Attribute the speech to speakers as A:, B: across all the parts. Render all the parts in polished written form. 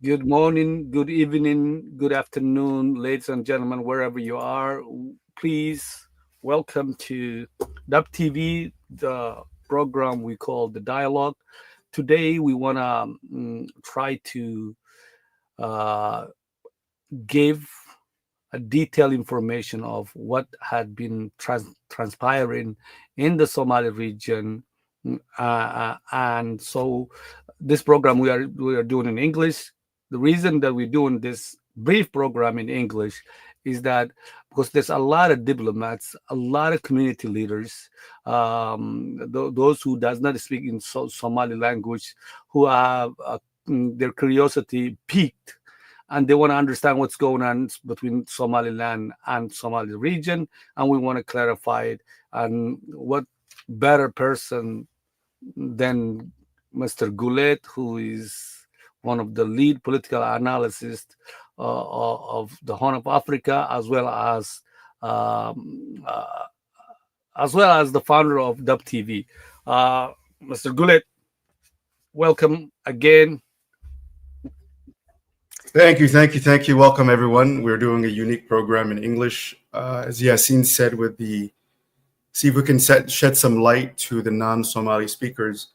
A: Good morning, good evening, good afternoon, ladies and gentlemen, wherever you are. Please welcome to DUB TV, the program we call The Dialogue. Today, we want to try to uh, give a detailed information of what had been transpiring in the Somali region. And so this program we are doing in English. The reason that we're doing this brief program in English is that because there's a lot of diplomats, a lot of community leaders, those who does not speak in Somali language, who have their curiosity piqued and they want to understand what's going on between Somaliland and Somali region, and we want to clarify it. And what better person than Mr. Goulet, who is one of the lead political analysts of the Horn of Africa, um, uh, as well as the founder of Dub TV. Mr. Goulet, welcome again.
B: Thank you. Welcome, everyone. We're doing a unique program in English. As Yasin said, see if we can shed some light to the non-Somali speakers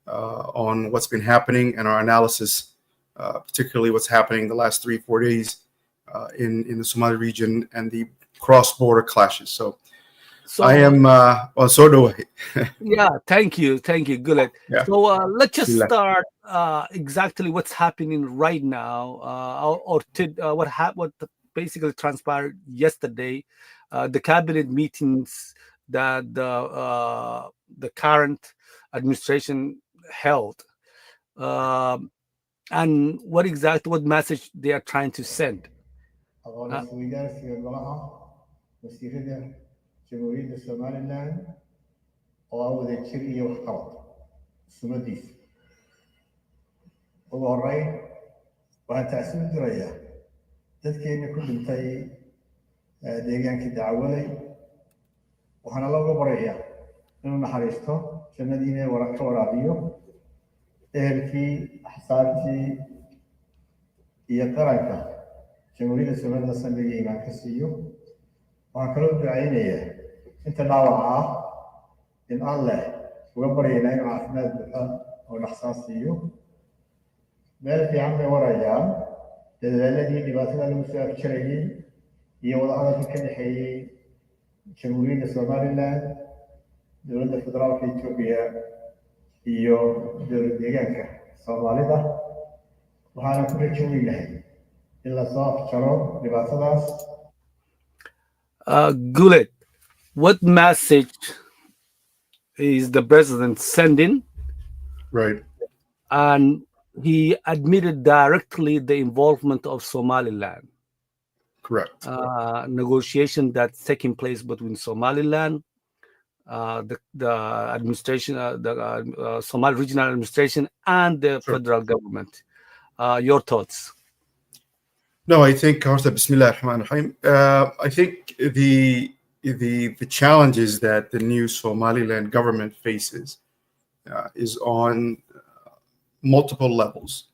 B: on what's been happening and our analysis, particularly what's happening the last 3-4 days in the Somali region and the cross-border clashes. So I am, so do I.
A: Yeah, thank you, Gulet.
B: Yeah.
A: So let's just start exactly what's happening right now, what basically transpired yesterday, the cabinet meetings that the current administration held, and what message they are trying to send.
C: jamhuuriyadda Somaliland oo ah wadajir iyo waxqabad sumadiisa ugu horeyn waxaan tacsiin u dirayaa dadkeena ku dhintay deegaankii Dacwaley waxaana looga baryayaa inuu naxariisto jannadiina ka waraabiyo ehelkii axsaabtii iyo qaranka jamhuuriyadda Somaliland samriga imaan ka siiyo waxaan kaloo ducaynayaa inta dhaawaca ah in Alleh uga baryaynaa inuu caafimaad buuxa oo dhaxsaas siiyo meel fiican bay warayaan dadaaladii dhibaatada lagu soo afjarayay iyo wadahadalkii ka dhexeeyey jamhuuriyadda Somaliland dowladda federaalka Itoobiya iyo dowlad deegaanka Soomaalida waxaana ku rajo weynahay in la soo afjaro dhibaatadaas.
A: Goulet, what message is the president sending?
B: Right.
A: And he admitted directly the involvement of Somaliland.
B: Correct.
A: Negotiation that's taking place between Somaliland, the administration, the Somali regional administration, and the federal government. Your thoughts?
B: No, I think, Bismillah ar-Rahman ar-Rahim. I think the challenges that the new Somaliland government faces is on multiple levels.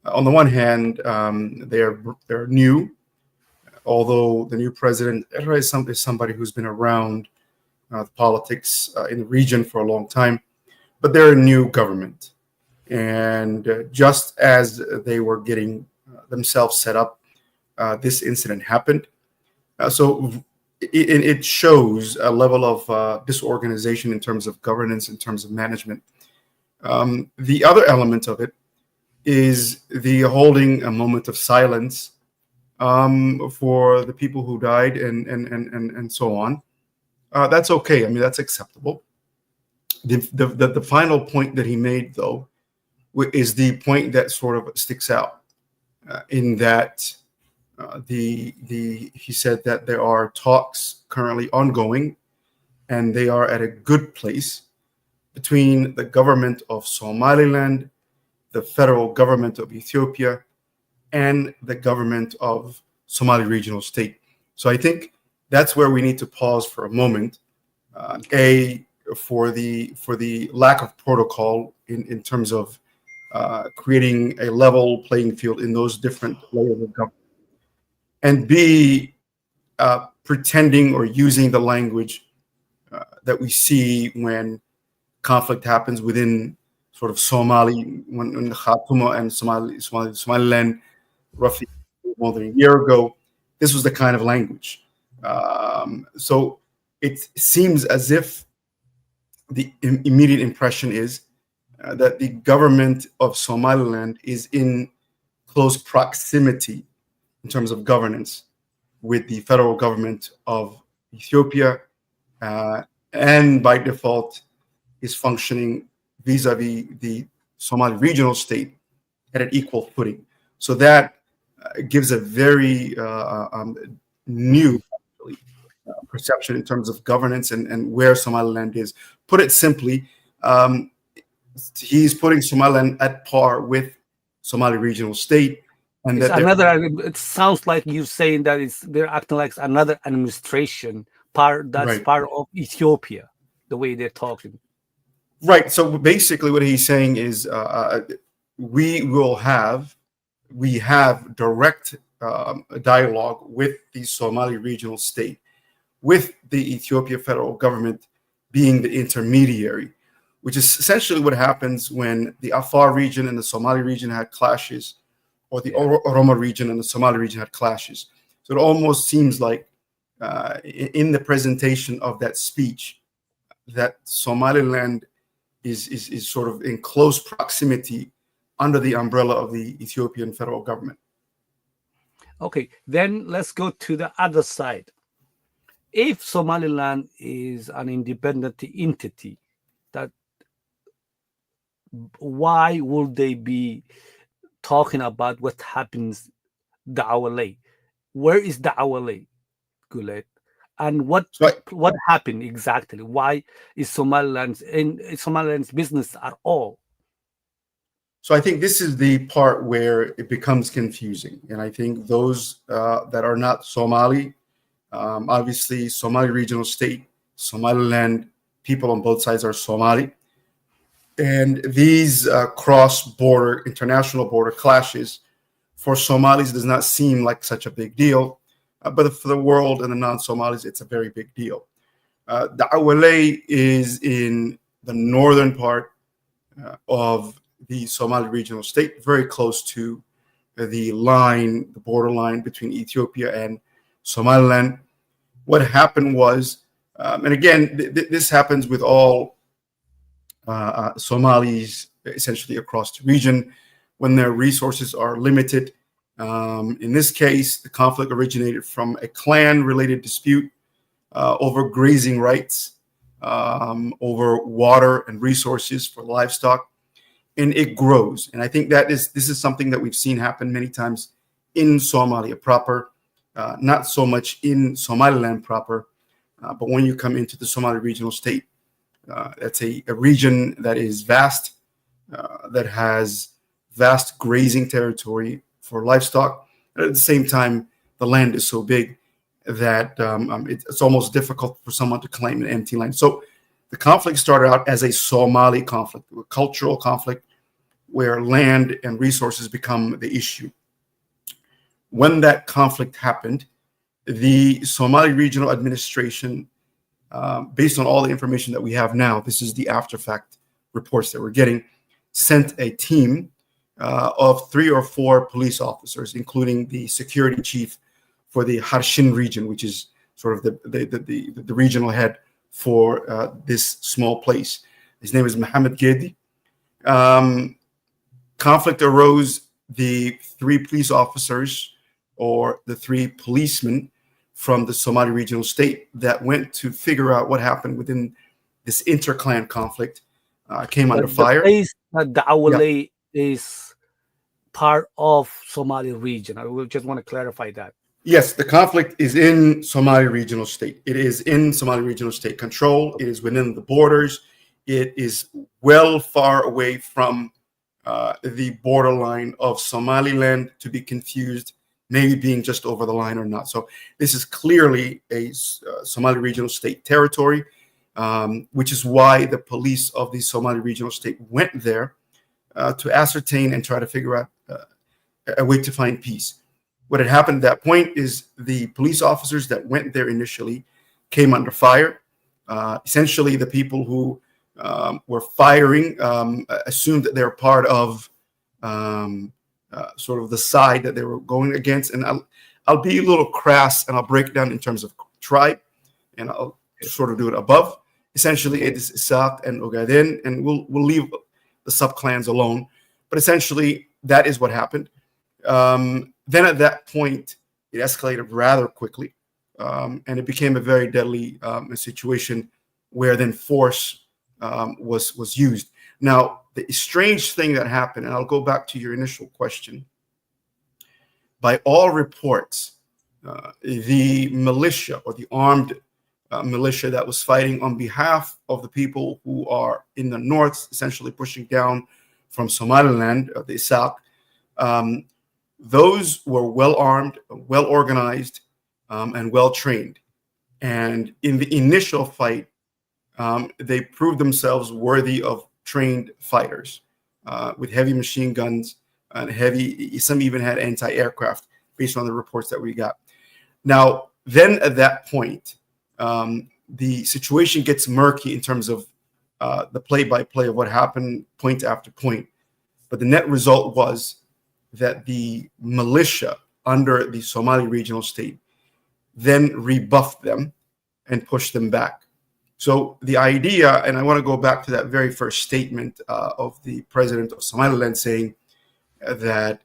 B: On the one hand, they're new, although the new president is somebody who's been around politics in the region for a long time, but they're a new government. And just as they were getting themselves set up, this incident happened. So it shows a level of disorganization in terms of governance, in terms of management. The other element of it is the holding a moment of silence for the people who died and so on. That's okay. I mean, that's acceptable. The final point that he made, though, is the point that sort of sticks out in that he said that there are talks currently ongoing and they are at a good place between the government of Somaliland, the federal government of Ethiopia, and the government of Somali Regional State. So I think that's where we need to pause for a moment. For the lack of protocol in terms of creating a level playing field in those different layers of government, and B, pretending or using the language that we see when conflict happens within sort of Somali, when the Khartoum and Somaliland, roughly more than a year ago. This was the kind of language. So it seems as if the immediate impression is that the government of Somaliland is in close proximity in terms of governance with the federal government of Ethiopia, and by default is functioning vis-a-vis the Somali regional state at an equal footing. So that gives a very new perception in terms of governance and where Somaliland is. Put it simply, he's putting Somaliland at par with Somali regional state. And
A: it's
B: that
A: another. It sounds like you're saying that they're acting like another administration that's
B: right.
A: part of Ethiopia, the way they're talking.
B: Right. So basically, what he's saying is we have direct dialogue with the Somali regional state, with the Ethiopia federal government being the intermediary, which is essentially what happens when the Afar region and the Somali region had clashes, or the Oromo region and the Somali region had clashes. So it almost seems like in the presentation of that speech that Somaliland is sort of in close proximity under the umbrella of the Ethiopian federal government.
A: Okay, then let's go to the other side. If Somaliland is an independent entity, that why would they be talking about what happens the AWALEY? Where is the AWALEY, Gulet? And what happened exactly? Why is Somaliland's business at all?
B: So I think this is the part where it becomes confusing, and I think those that are not Somali, obviously Somali regional state, Somaliland, people on both sides are Somali, and these cross-border, international border clashes for Somalis does not seem like such a big deal, but for the world and the non-Somalis, it's a very big deal. The AWALEY is in the northern part of the Somali regional state, very close to the borderline between Ethiopia and Somaliland. What happened was, and again, this happens with all Somalis essentially across the region when their resources are limited. In this case, the conflict originated from a clan-related dispute over grazing rights, over water and resources for livestock, and it grows. And I think this is something that we've seen happen many times in Somalia proper, not so much in Somaliland proper, but when you come into the Somali regional state, that's a region that is vast, that has vast grazing territory for livestock. And at the same time, the land is so big that it's almost difficult for someone to claim an empty land. So the conflict started out as a Somali conflict, a cultural conflict where land and resources become the issue. When that conflict happened, the Somali regional administration, based on all the information that we have now, this is the after-fact reports that we're getting, sent a team of 3 or 4 police officers, including the security chief for the Harshin region, which is sort of the regional head for this small place. His name is Mohammed Gedi. Conflict arose. The 3 police officers, or the 3 policemen from the Somali regional state that went to figure out what happened within this inter-clan conflict, came under fire.
A: The place that the AWALEY is part of Somali region. I will just want to clarify that.
B: Yes, the conflict is in Somali regional state. It is in Somali regional state control. It is within the borders. It is well far away from the borderline of Somaliland, to be confused, maybe being just over the line or not. So this is clearly a Somali regional state territory, which is why the police of the Somali regional state went there to ascertain and try to figure out a way to find peace. What had happened at that point is the police officers that went there initially came under fire. Essentially, the people who were firing assumed that they were part of sort of the side that they were going against. And I'll be a little crass, and I'll break it down in terms of tribe, and I'll sort of do it above. Essentially, it is Isaac and Ogaden, and we'll leave the sub-clans alone. But essentially, that is what happened. Then at that point, it escalated rather quickly, and it became a very deadly situation where then force was used. Now, the strange thing that happened, and I'll go back to your initial question, by all reports, the militia or the armed militia that was fighting on behalf of the people who are in the north, essentially pushing down from Somaliland, the Isaac, those were well armed, well organized, and well trained. And in the initial fight, they proved themselves worthy of trained fighters with heavy machine guns and some even had anti-aircraft based on the reports that we got. Now, then at that point, the situation gets murky in terms of the play-by-play of what happened point after point. But the net result was that the militia under the Somali regional state then rebuffed them and pushed them back. So the idea, and I want to go back to that very first statement of the president of Somaliland saying that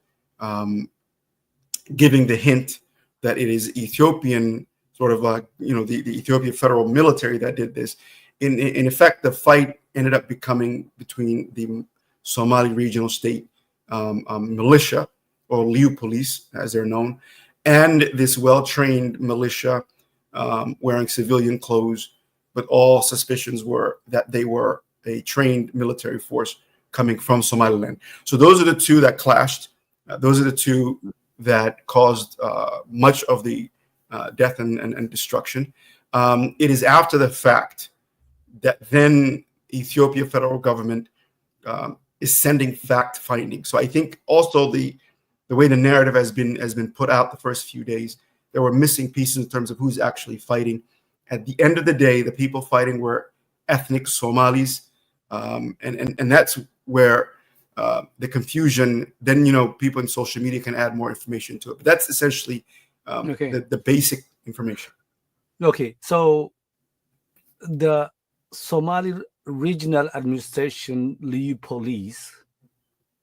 B: giving the hint that it is Ethiopian sort of the Ethiopian federal military that did this. In effect, the fight ended up becoming between the Somali regional state militia, or Liu police, as they're known, and this well-trained militia wearing civilian clothes, but all suspicions were that they were a trained military force coming from Somaliland. So those are the two that clashed. Those are the two that caused much of the death and destruction. It is after the fact that then Ethiopia federal government is sending fact finding. So I think also the way the narrative has been put out the first few days, there were missing pieces in terms of who's actually fighting. At the end of the day, the people fighting were ethnic Somalis, and that's where the confusion. Then people in social media can add more information to it, but that's essentially the basic information.
A: Okay, so the Somali Regional Administration, Liu Police,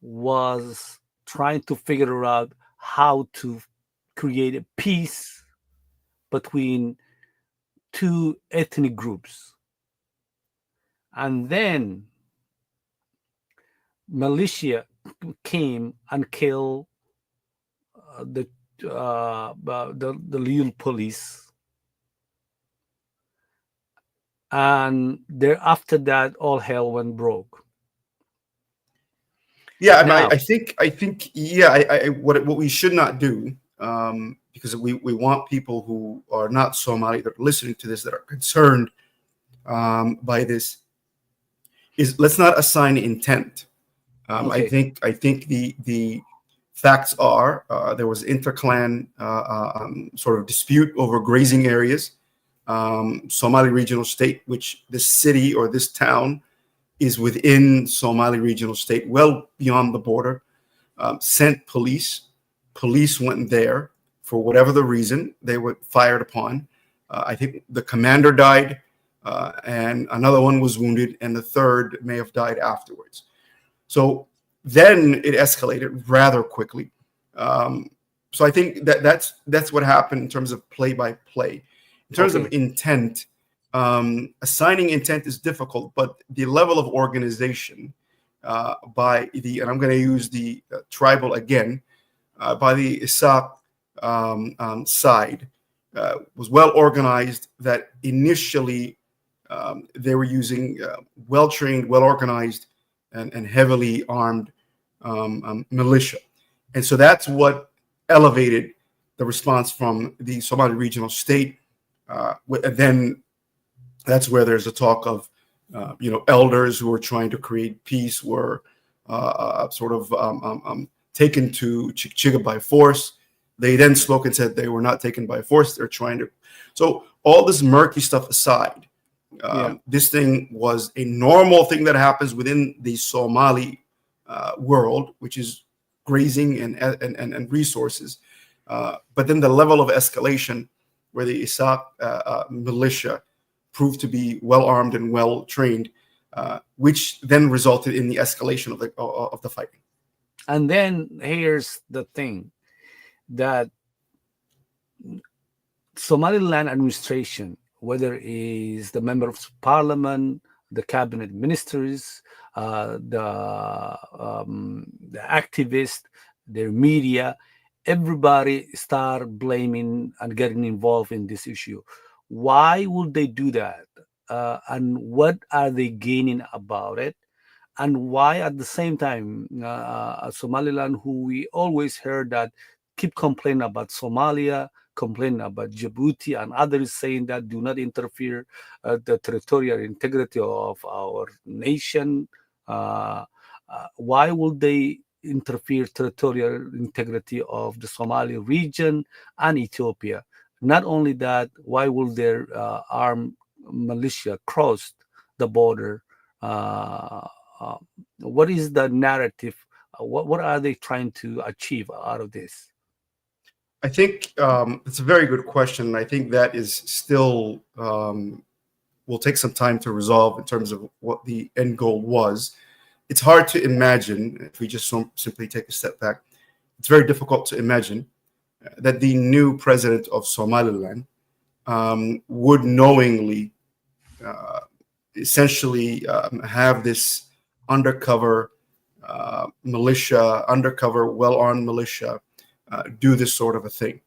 A: was trying to figure out how to create a peace between two ethnic groups. And then militia came and killed the Liu police. And after that, all hell went broke.
B: Yeah, I think what we should not do, because we want people who are not Somali that are listening to this that are concerned by this, is let's not assign intent. I think the facts are there was interclan sort of dispute over grazing areas. Somali regional state, which this city or this town is within Somali regional state, well beyond the border, sent police. Police went there for whatever the reason. They were fired upon. I think the commander died, and another one was wounded, and the third may have died afterwards. So then it escalated rather quickly. So I think that's what happened in terms of play-by-play. In terms of intent, assigning intent is difficult, but the level of organization by the, and I'm going to use the tribal again, by the Isaac side was well organized. That initially they were using well-trained, well-organized, and heavily armed militia. And so that's what elevated the response from the Somali regional state. And then that's where there's a talk of, elders who are trying to create peace were sort of taken to Chichiga by force. They then spoke and said they were not taken by force. They're trying to. So all this murky stuff aside, this thing was a normal thing that happens within the Somali world, which is grazing and resources. But then the level of escalation, where the Isaac militia proved to be well armed and well trained, which then resulted in the escalation of the fighting.
A: And then here's the thing, that Somaliland administration, whether it is the member of parliament, the cabinet ministers, the activists, their media, everybody start blaming and getting involved in this issue. Why would they do that? And what are they gaining about it? And why at the same time, Somaliland, who we always heard that keep complaining about Somalia, complaining about Djibouti and others, saying that do not interfere the territorial integrity of our nation. Why would they interfere territorial integrity of the Somali region and Ethiopia? Not only that, why will their armed militia cross the border? What is the narrative? What are they trying to achieve out of this?
B: I think it's a very good question. I think that is still will take some time to resolve in terms of what the end goal was. It's hard to imagine, if we just simply take a step back, it's very difficult to imagine that the new president of Somaliland would knowingly essentially have this undercover militia, undercover well-armed militia, do this sort of a thing.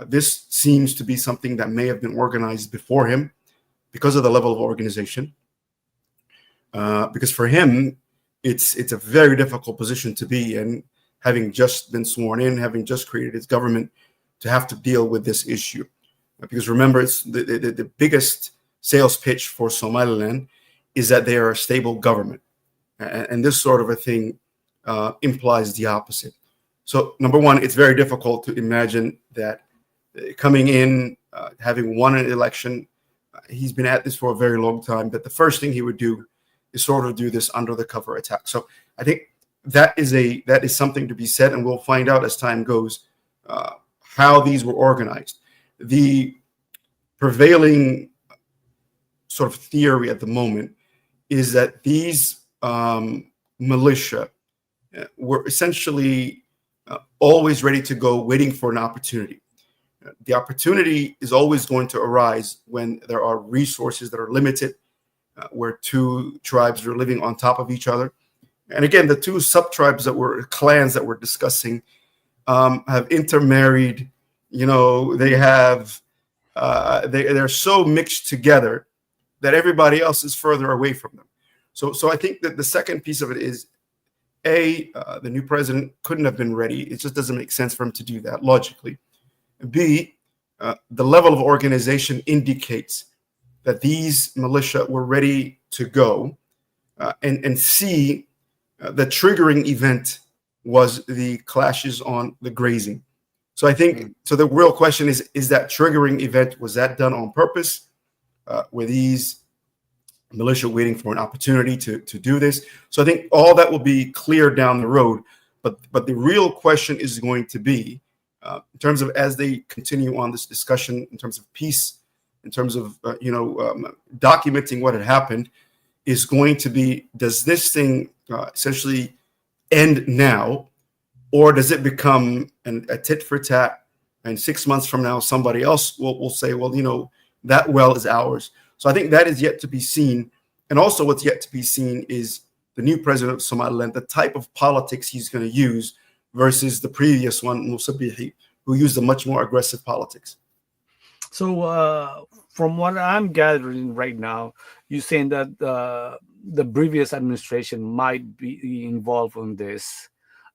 B: This seems to be something that may have been organized before him because of the level of organization. Because for him, it's a very difficult position to be in, having just been sworn in, having just created his government, to have to deal with this issue. Because remember, it's the biggest sales pitch for Somaliland is that they are a stable government. And this sort of a thing implies the opposite. So number one, it's very difficult to imagine that coming in, having won an election, he's been at this for a very long time, that the first thing he would do is sort of do this under the cover attack. So I think that is something to be said, and we'll find out as time goes how these were organized. The prevailing sort of theory at the moment is that these militia were essentially always ready to go, waiting for an opportunity. The opportunity is always going to arise when there are resources that are limited, where two tribes are living on top of each other. And again, the two sub-tribes clans that we're discussing have intermarried. You know, they have they're so mixed together that everybody else is further away from them. So I think that the second piece of it is, the new president couldn't have been ready. It just doesn't make sense for him to do that logically. B, the level of organization indicates that these militia were ready to go. And C, the triggering event was the clashes on the grazing. So I think, so the real question is that triggering event, was that done on purpose? Were these militia waiting for an opportunity to do this? So I think all that will be clear down the road. But the real question is going to be, in terms of as they continue on this discussion, in terms of peace, in terms of documenting what had happened, is going to be, does this thing essentially end now, or does it become a tit for tat, and 6 months from now somebody else will say, well, that well is ours. So I think that is yet to be seen. And also what's yet to be seen is the new president of Somaliland, the type of politics he's going to use versus the previous one, Musa Bihi, who used a much more aggressive politics.
A: So from what I'm gathering right now, you're saying that the previous administration might be involved in this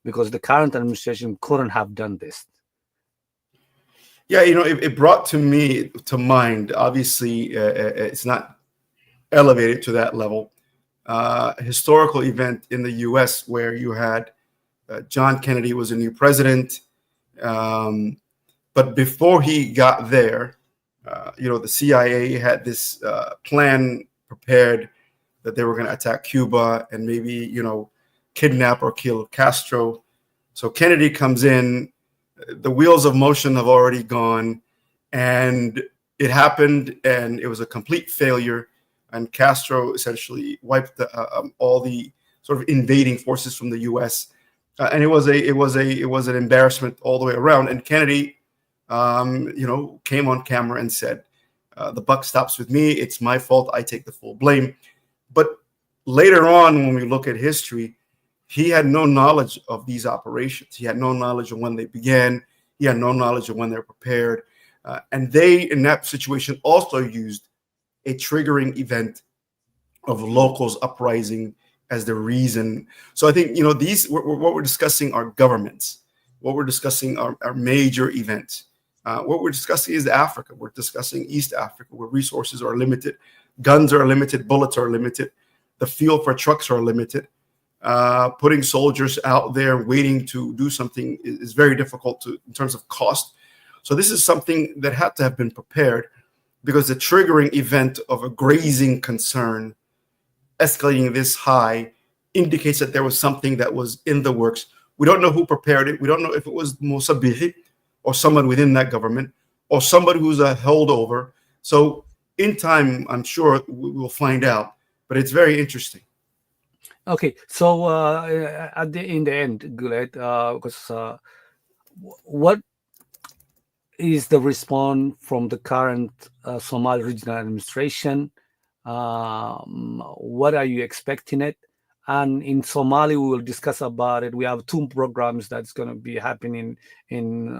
A: because the current administration couldn't have done this.
B: Yeah, it brought to mind, obviously, it's not elevated to that level, historical event in the U.S. where you had John Kennedy was a new president, but before he got there, the CIA had this plan prepared that they were going to attack Cuba and maybe kidnap or kill Castro. So Kennedy comes in, the wheels of motion have already gone, and it happened, and it was a complete failure. And Castro essentially wiped all the sort of invading forces from the U.S. And it was an embarrassment all the way around. And Kennedy, came on camera and said, "The buck stops with me. It's my fault. I take the full blame." But later on, when we look at history, he had no knowledge of these operations. He had no knowledge of when they began. He had no knowledge of when they're prepared. And they, in that situation, also used a triggering event of locals uprising as the reason. So I think, what we're discussing are governments. What we're discussing are major events. What we're discussing is Africa. We're discussing East Africa, where resources are limited. Guns are limited. Bullets are limited. The fuel for trucks are limited. Putting soldiers out there waiting to do something is very difficult in terms of cost. So this is something that had to have been prepared, because the triggering event of a grazing concern escalating this high indicates that there was something that was in the works. We don't know who prepared it. We don't know if it was Moussa Bihi or someone within that government or somebody who's a holdover. So in time, I'm sure we will find out, but it's very interesting.
A: Okay, so in the end, Guled, because what is the response from the current Somali regional administration? What are you expecting it? And in Somali, we will discuss about it. We have 2 programs that's going to be happening in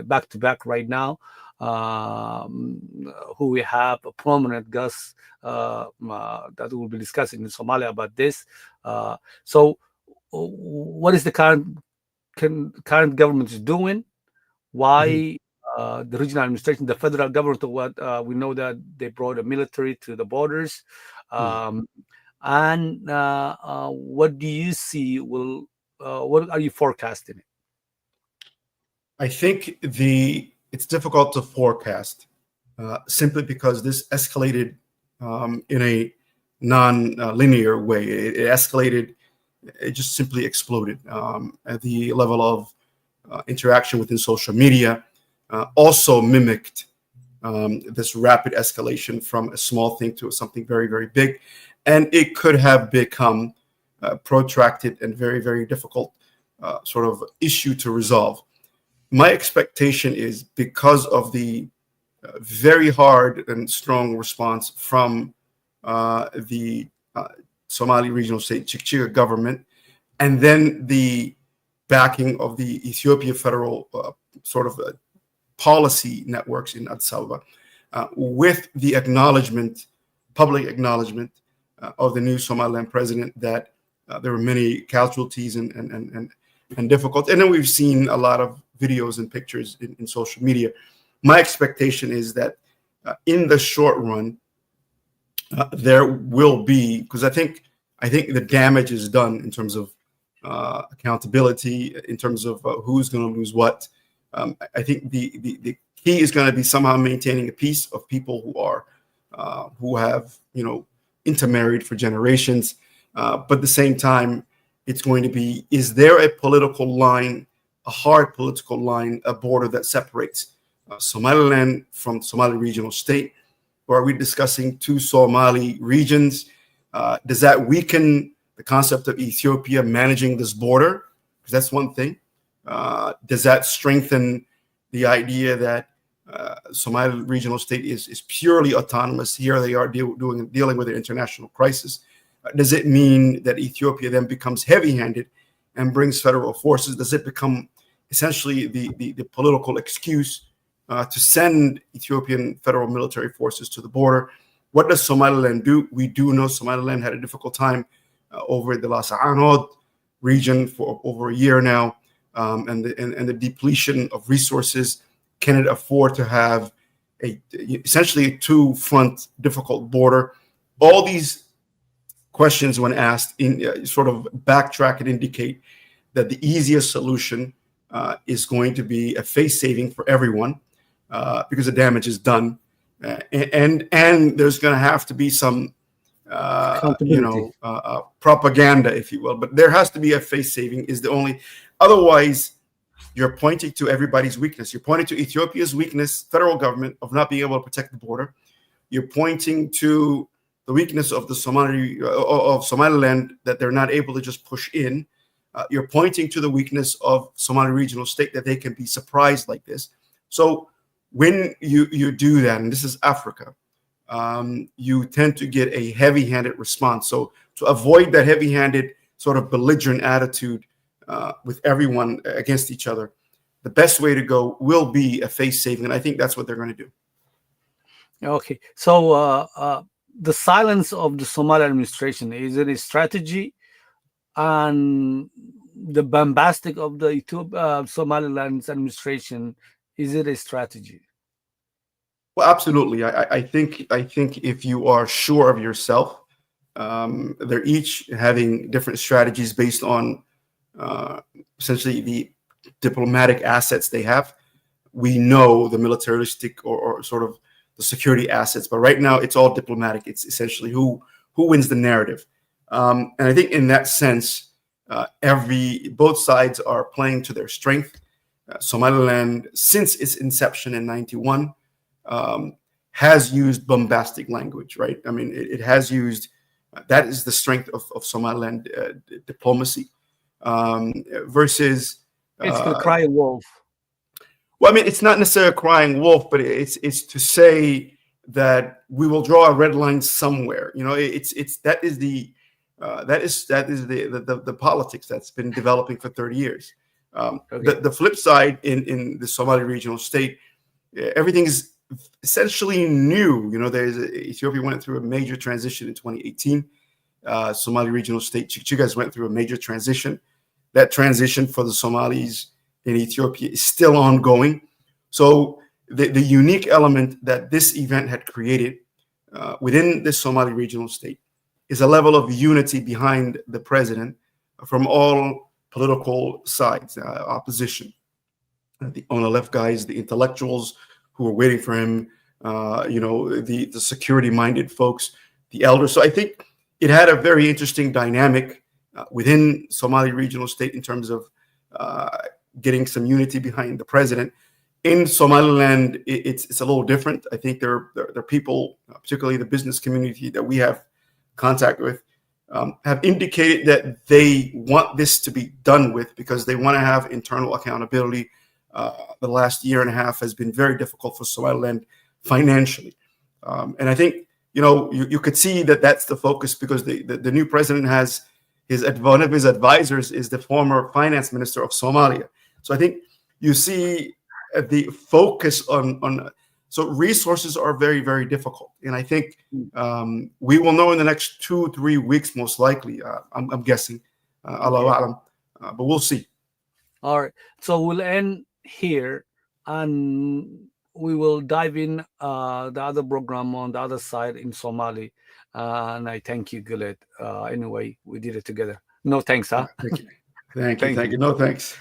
A: back to back right now. Who we have a prominent guest that will be discussing in Somalia about this. So, what is the current government is doing? Why the regional administration, the federal government, we know that they brought a military to the borders, and what do you see? What are you forecasting?
B: I think it's difficult to forecast simply because this escalated in a non-linear way. It escalated, it just simply exploded at the level of interaction within social media. Also mimicked this rapid escalation from a small thing to something very, very big. And it could have become protracted and very, very difficult sort of issue to resolve. My expectation is, because of the very hard and strong response from the Somali regional state Chikchiga government, and then the backing of the Ethiopia federal sort of policy networks in Addis Ababa, with the public acknowledgement of the new Somaliland president, that there were many casualties and difficult. And then we've seen a lot of videos and pictures in social media. My expectation is that in the short run, there will be, because I think the damage is done in terms of accountability, in terms of who's going to lose what. I think the key is going to be somehow maintaining a peace of people who have intermarried for generations, but at the same time, it's going to be, is there a political line, a hard political line, a border that separates Somaliland from Somali regional state? Or are we discussing 2 Somali regions? Does that weaken the concept of Ethiopia managing this border? Because that's one thing. Does that strengthen the idea that Somali regional state is purely autonomous? Here they are dealing with an international crisis. Does it mean that Ethiopia then becomes heavy-handed and brings federal forces? Does it become essentially the political excuse to send Ethiopian federal military forces to the border? What does Somaliland do? We do know Somaliland had a difficult time over the Las Anod region for over a year now, and the depletion of resources. Can it afford to have essentially a 2-front difficult border? All these questions when asked in sort of backtrack and indicate that the easiest solution is going to be a face saving for everyone because the damage is done, and there's going to have to be some propaganda, if you will. But there has to be a face saving is the only. Otherwise, you're pointing to everybody's weakness. You're pointing to Ethiopia's weakness, federal government, of not being able to protect the border. You're pointing to the weakness of the Somaliland, that they're not able to just push in. You're pointing to the weakness of Somali regional state, that they can be surprised like this. So when you do that, and this is Africa, you tend to get a heavy-handed response. So to avoid that heavy-handed sort of belligerent attitude with everyone against each other, the best way to go will be a face saving, and I think that's what they're going to do.
A: Okay, so the silence of the Somali administration, is it a strategy, and the bombastic of the Somaliland's administration, is it a strategy?
B: Well, absolutely. I think if you are sure of yourself, they're each having different strategies based on essentially the diplomatic assets they have. We know the militaristic or sort of the security assets, but right now it's all diplomatic. It's essentially who wins the narrative, and I think in that sense, both sides are playing to their strength. Somaliland, since its inception in '91, has used bombastic language. Right? I mean, it has used. That is the strength of Somaliland diplomacy versus.
A: It's the crying wolf.
B: Well, I mean, it's not necessarily a crying wolf, but it's to say that we will draw a red line somewhere. You know, that is the politics that's been developing for 30 years. Okay. The flip side in the Somali regional state, everything is essentially new. You know, Ethiopia went through a major transition in 2018. Somali regional state, Chichigas went through a major transition. That transition for the Somalis in Ethiopia is still ongoing. So the unique element that this event had created within the Somali regional state is a level of unity behind the president from all political sides, opposition. On the left guys, the intellectuals who were waiting for him, the security-minded folks, the elders. So I think it had a very interesting dynamic within Somali regional state in terms of getting some unity behind the president. In Somaliland, it's a little different. I think there are people, particularly the business community that we have contact with, have indicated that they want this to be done with because they want to have internal accountability. The last year and a half has been very difficult for Somaliland financially. And I think, you could see that that's the focus because the new president has one of his advisors is the former finance minister of Somalia. So I think you see the focus on so resources are very, very difficult. And I think we will know in the next 2-3 weeks, most likely, I'm guessing, Allahu A'lam, but we'll see.
A: All right. So we'll end here and we will dive in the other program on the other side in Somali. And I thank you, Gulet. Anyway, we did it together. No thanks, huh?
B: Thank you. Thank you. No thanks.